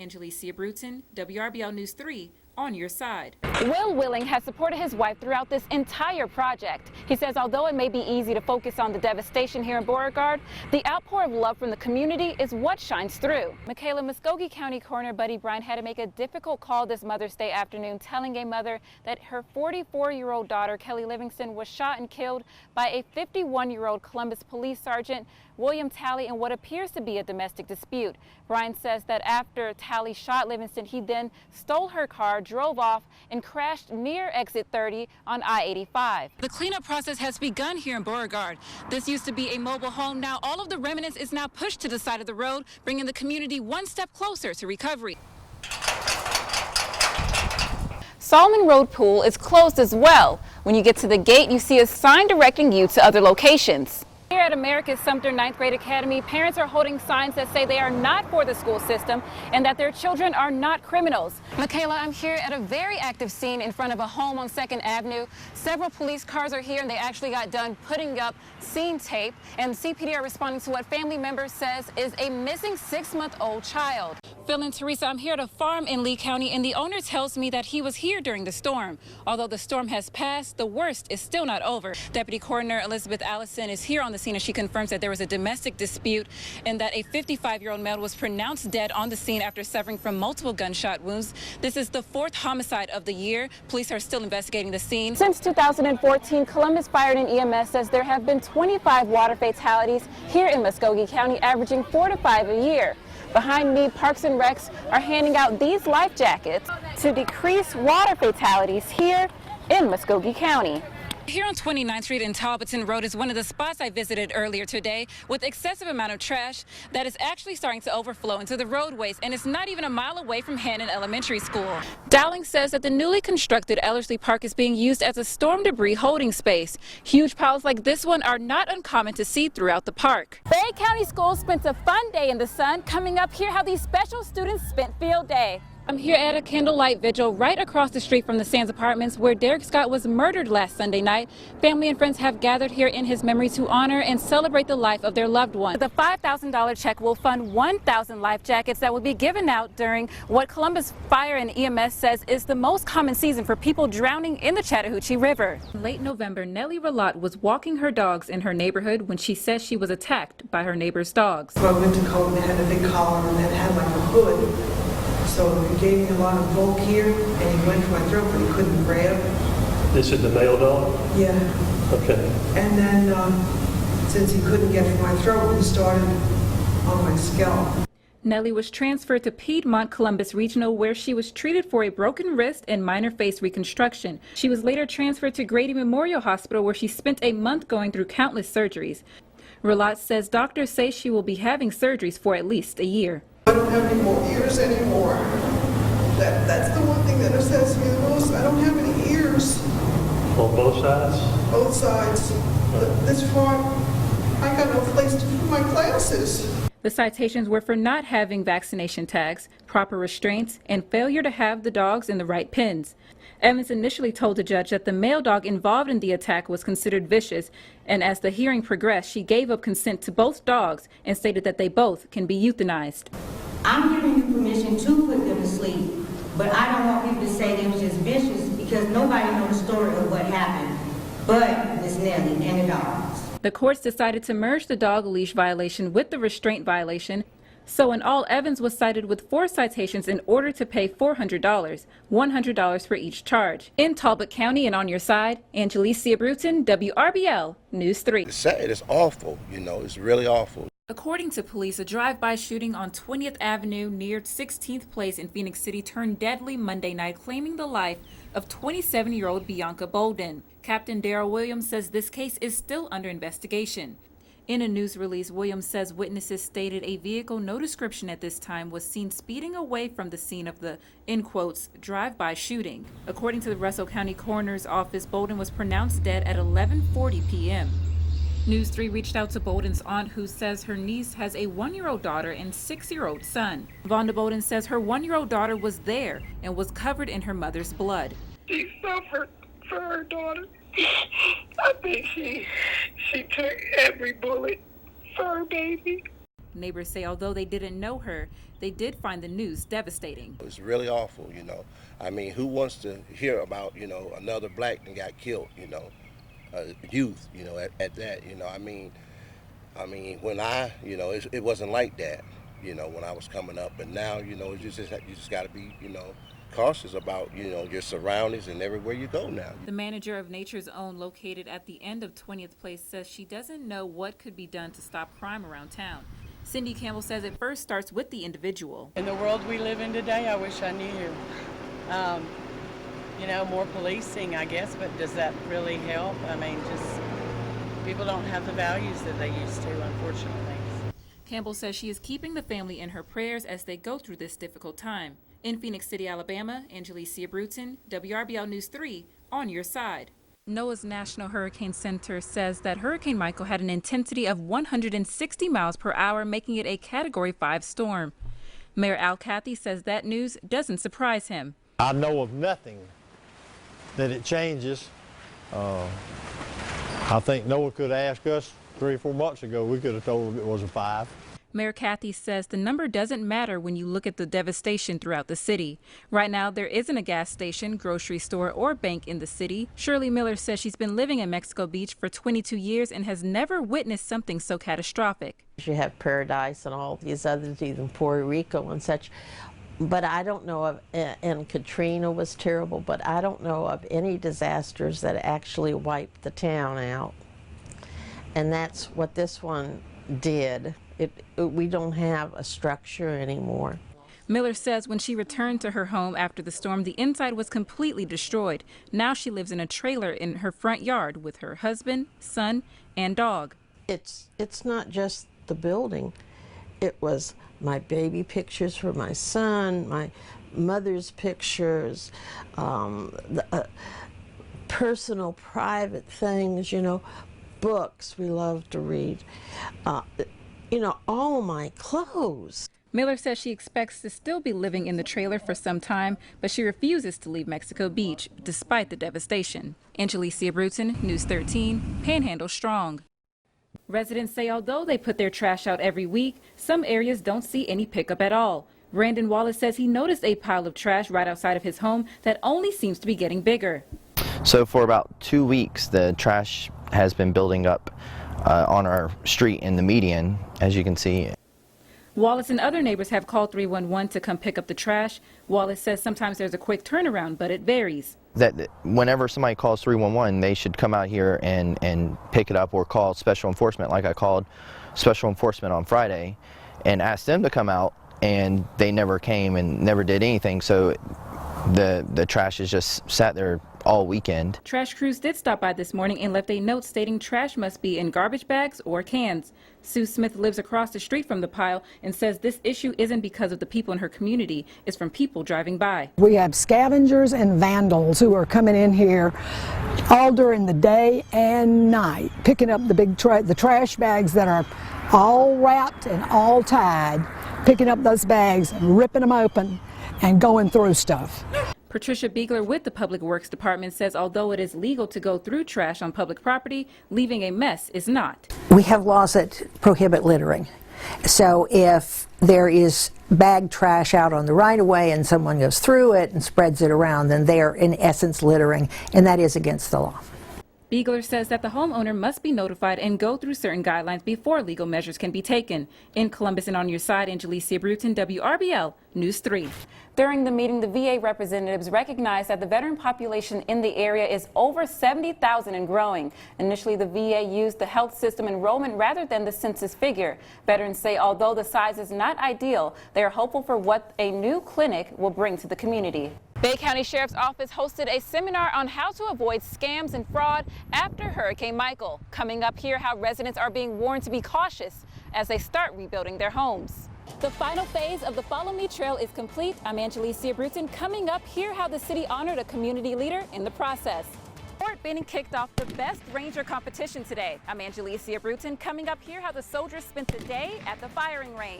Angelicia Bruton, WRBL News 3, on your side. Will Willing has supported his wife throughout this entire project. He says although it may be easy to focus on the devastation here in Beauregard, the outpour of love from the community is what shines through. Michaela, Muskogee County Coroner Buddy Bryant had to make a difficult call this Mother's Day afternoon, telling a mother that her 44-year-old daughter, Kelly Livingston, was shot and killed by a 51-year-old Columbus police sergeant, William Talley, in what appears to be a domestic dispute. Bryant says that after Talley shot Livingston, he then stole her car, drove off, and crashed near exit 30 on I-85. The cleanup process has begun here in Beauregard. This used to be a mobile home. Now all of the remnants is now pushed to the side of the road, bringing the community one step closer to recovery. Solomon Road Pool is closed as well. When you get to the gate, you see a sign directing you to other locations. Here at America's Sumter 9th Grade Academy, parents are holding signs that say they are not for the school system and that their children are not criminals. Michaela, I'm here at a very active scene in front of a home on 2nd Avenue. Several police cars are here and they actually got done putting up scene tape, and CPD are responding to what family members says is a missing 6-month-old child. Phil and Teresa, I'm here at a farm in Lee County and the owner tells me that he was here during the storm. Although the storm has passed, the worst is still not over. Deputy Coroner Elizabeth Allison is here on the scene and she confirms that there was a domestic dispute and that a 55-year-old male was pronounced dead on the scene after suffering from multiple gunshot wounds. This is the 4th homicide of the year. Police are still investigating the scene. Since 2014, Columbus Fire and EMS says there have been 25 water fatalities here in Muskogee County, averaging 4 to 5 a year. Behind me, Parks and Recs are handing out these life jackets to decrease water fatalities here in Muskogee County. Here on 29th Street and Talbotton Road is one of the spots I visited earlier today with excessive amount of trash that is actually starting to overflow into the roadways, and it's not even a mile away from Hannon Elementary School. Dowling says that the newly constructed Ellerslie Park is being used as a storm debris holding space. Huge piles like this one are not uncommon to see throughout the park. Bay County Schools spent a fun day in the sun. Coming up here, how these special students spent field day. I'm here at a candlelight vigil right across the street from the Sands Apartments where Derek Scott was murdered last Sunday night. Family and friends have gathered here in his memory to honor and celebrate the life of their loved one. The $5,000 check will fund 1,000 life jackets that will be given out during what Columbus Fire and EMS says is the most common season for people drowning in the Chattahoochee River. In late November, Nellie Relat was walking her dogs in her neighborhood when she says she was attacked by her neighbor's dogs. So I went to Colton, they had a big collar and it had like a hood. So he gave me a lot of bulk here, and he went for my throat, but he couldn't grab. This is the male dog? Yeah. Okay. And then, since he couldn't get for my throat, he started on my scalp. Nellie was transferred to Piedmont Columbus Regional, where she was treated for a broken wrist and minor face reconstruction. She was later transferred to Grady Memorial Hospital, where she spent a month going through countless surgeries. Relat says doctors say she will be having surgeries for at least a year. I don't have any more ears anymore. That's the one thing that upsets me the most. I don't have any ears. On both sides? Both sides. But this far, I got no place to put my glasses. The citations were for not having vaccination tags, proper restraints, and failure to have the dogs in the right pens. Evans initially told the judge that the male dog involved in the attack was considered vicious, and as the hearing progressed, she gave up consent to both dogs and stated that they both can be euthanized. I'm giving you permission to put them to sleep, but I don't want people to say they was just vicious because nobody knows the story of what happened but Miss Nellie and the dogs. The courts decided to merge the dog leash violation with the restraint violation. So in all, Evans was cited with 4 citations in order to pay $400, $100 for each charge. In Talbot County and on your side, Angelicia Bruton, WRBL News 3. It's sad, it's awful, you know, it's really awful. According to police, a drive-by shooting on 20th Avenue near 16th Place in Phoenix City turned deadly Monday night, claiming the life of 27-year-old Bianca Bolden. Captain Darrell Williams says this case is still under investigation. In a news release, Williams says witnesses stated a vehicle no description at this time was seen speeding away from the scene of the, in quotes, drive-by shooting. According to the Russell County Coroner's Office, Bolden was pronounced dead at 11:40 p.m. News 3 reached out to Bolden's aunt, who says her niece has a 1-year-old daughter and 6-year-old son. Vonda Bolden says her 1-year-old daughter was there and was covered in her mother's blood. She suffered for her daughter. I think she took every bullet for her baby. Neighbors say although they didn't know her, they did find the news devastating. It's really awful, you know. I mean, who wants to hear about, you know, another black that got killed, you know, youth, you know, at that, you know. I mean, when you know, it wasn't like that, you know, when I was coming up. But now, you know, you just got to be, you know, cautious about, you know, your surroundings and everywhere you go now. The manager of Nature's Own, located at the end of 20th Place, says she doesn't know what could be done to stop crime around town. Cindy Campbell says it first starts with the individual. In the world we live in today, I wish I knew. You know, more policing, I guess, but does that really help? I mean, just people don't have the values that they used to, unfortunately. Campbell says she is keeping the family in her prayers as they go through this difficult time. In Phoenix City, Alabama, Angelicia Bruton, WRBL News 3, on your side. NOAA's National Hurricane Center says that Hurricane Michael had an intensity of 160 miles per hour, making it a Category 5 storm. Mayor Al Cathey says that news doesn't surprise him. I know of nothing that it changes. I think NOAA could ask us 3 or 4 months ago. We could have told them it was a 5. Mayor Cathey says the number doesn't matter when you look at the devastation throughout the city. Right now, there isn't a gas station, grocery store, or bank in the city. Shirley Miller says she's been living in Mexico Beach for 22 years and has never witnessed something so catastrophic. You have Paradise and all these others, even Puerto Rico and such. But I don't know of, and Katrina was terrible, but I don't know of any disasters that actually wiped the town out. And that's what this one did. We don't have a structure anymore. Miller says when she returned to her home after the storm, the inside was completely destroyed. Now she lives in a trailer in her front yard with her husband, son, and dog. It's not just the building. It was my baby pictures for my son, my mother's pictures, personal, private things, you know, books we love to read. You know, all my clothes. Miller says she expects to still be living in the trailer for some time, but she refuses to leave Mexico Beach despite the devastation. Angelicia Bruton, News 13, Panhandle Strong. Residents say although they put their trash out every week, some areas don't see any pickup at all. Brandon Wallace says he noticed a pile of trash right outside of his home that only seems to be getting bigger. So for about 2 weeks, the trash has been building up on our street in the median, as you can see. Wallace and other neighbors have called 311 to come pick up the trash. Wallace says sometimes there's a quick turnaround, but it varies. That whenever somebody calls 311, they should come out here and pick it up, or call special enforcement, like I called special enforcement on Friday and asked them to come out, and they never came and never did anything. So the trash is just sat there all weekend. Trash crews did stop by this morning and left a note stating trash must be in garbage bags or cans. Sue Smith lives across the street from the pile and says this issue isn't because of the people in her community, it's from people driving by. We have scavengers and vandals who are coming in here all during the day and night, picking up the trash bags that are all wrapped and all tied, picking up those bags and ripping them open and going through stuff. Patricia Beegler with the Public Works Department says although it is legal to go through trash on public property, leaving a mess is not. We have laws that prohibit littering. So if there is bagged trash out on the right-of-way and someone goes through it and spreads it around, then they are in essence littering, and that is against the law. Beegler says that the homeowner must be notified and go through certain guidelines before legal measures can be taken. In Columbus and on your side, Angelicia Bruton, WRBL News 3. During the meeting, the VA representatives recognized that the veteran population in the area is over 70,000 and growing. Initially, the VA used the health system enrollment rather than the census figure. Veterans say although the size is not ideal, they are hopeful for what a new clinic will bring to the community. Bay County Sheriff's Office hosted a seminar on how to avoid scams and fraud after Hurricane Michael. Coming up here, how residents are being warned to be cautious as they start rebuilding their homes. The final phase of the Follow Me Trail is complete. I'm Angelicia Bruton. Coming up here, how the city honored a community leader in the process. Fort Benning kicked off the Best Ranger competition today. I'm Angelicia Bruton. Coming up here, how the soldiers spent the day at the firing range.